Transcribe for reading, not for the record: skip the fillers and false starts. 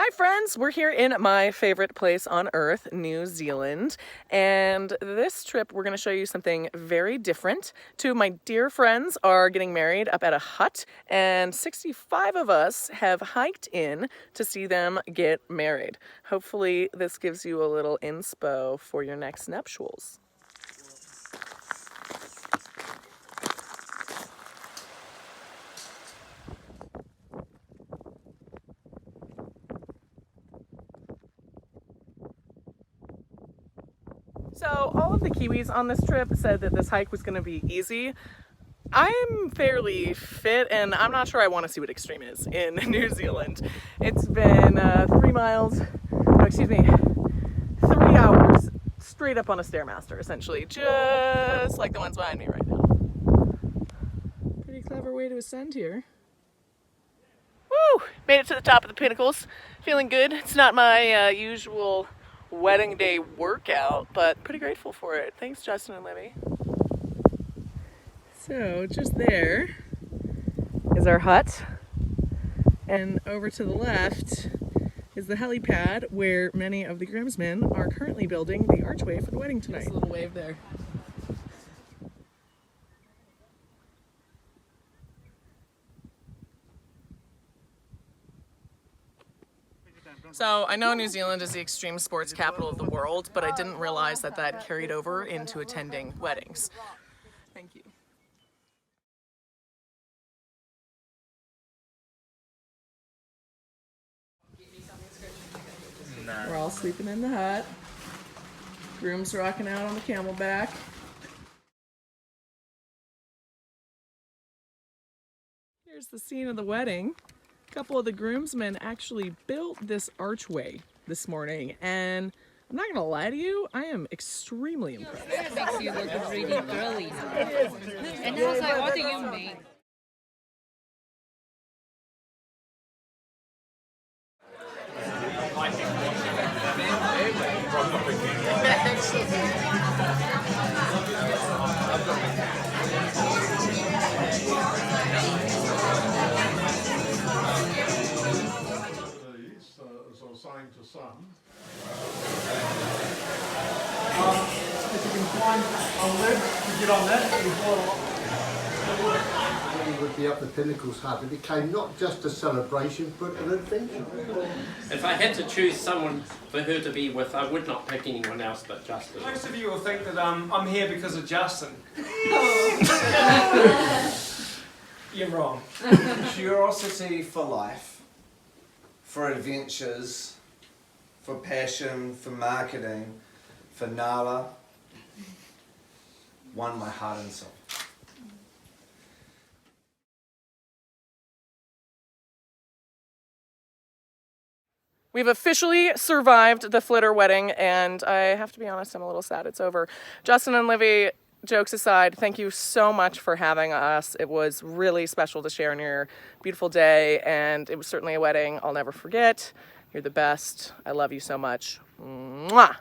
Hi friends, we're here in my favorite place on earth, New Zealand, and this trip we're going to show you something very different. Two of my dear friends are getting married up at a hut, and 65 of us have hiked in to see them get married. Hopefully this gives you a little inspo for your next nuptials. So all of the Kiwis on this trip said that this hike was going to be easy. I'm fairly fit and I'm not sure I want to see what extreme is in New Zealand. It's been 3 hours straight up on a Stairmaster essentially, just like the ones behind me right now. Pretty clever way to ascend here. Woo! Made it to the top of the Pinnacles. Feeling good. It's not my usual wedding day workout, but pretty grateful for it. Thanks, Justin and Livvy. So just there is our hut, and over to the left is the helipad where many of the groomsmen are currently building the archway for the wedding tonight. Just a little wave there. So I know New Zealand is the extreme sports capital of the world, but I didn't realize that that carried over into attending weddings. Thank you. We're all sleeping in the hut. Groom's rocking out on the camelback. Here's the scene of the wedding. A couple of the groomsmen actually built this archway this morning, and I'm not gonna lie to you, I am extremely impressed. It makes you look really girly. And I was like, what do you mean? Saying to some, if you can find a lid to get on that, when we would be up the Pinnacles hut, it became not just a celebration but an adventure. If I had to choose someone for her to be with, I would not pick anyone else but Justin. Most of you will think that I'm here because of Justin. You're wrong. Curiosity for life, for adventures, for passion, for marketing, for Nala, won my heart and soul. We've officially survived the Flitter wedding, and I have to be honest, I'm a little sad it's over. Justin and Livvy, jokes aside, thank you so much for having us. It was really special to share in your beautiful day, and it was certainly a wedding I'll never forget. You're the best. I love you so much. Mwah!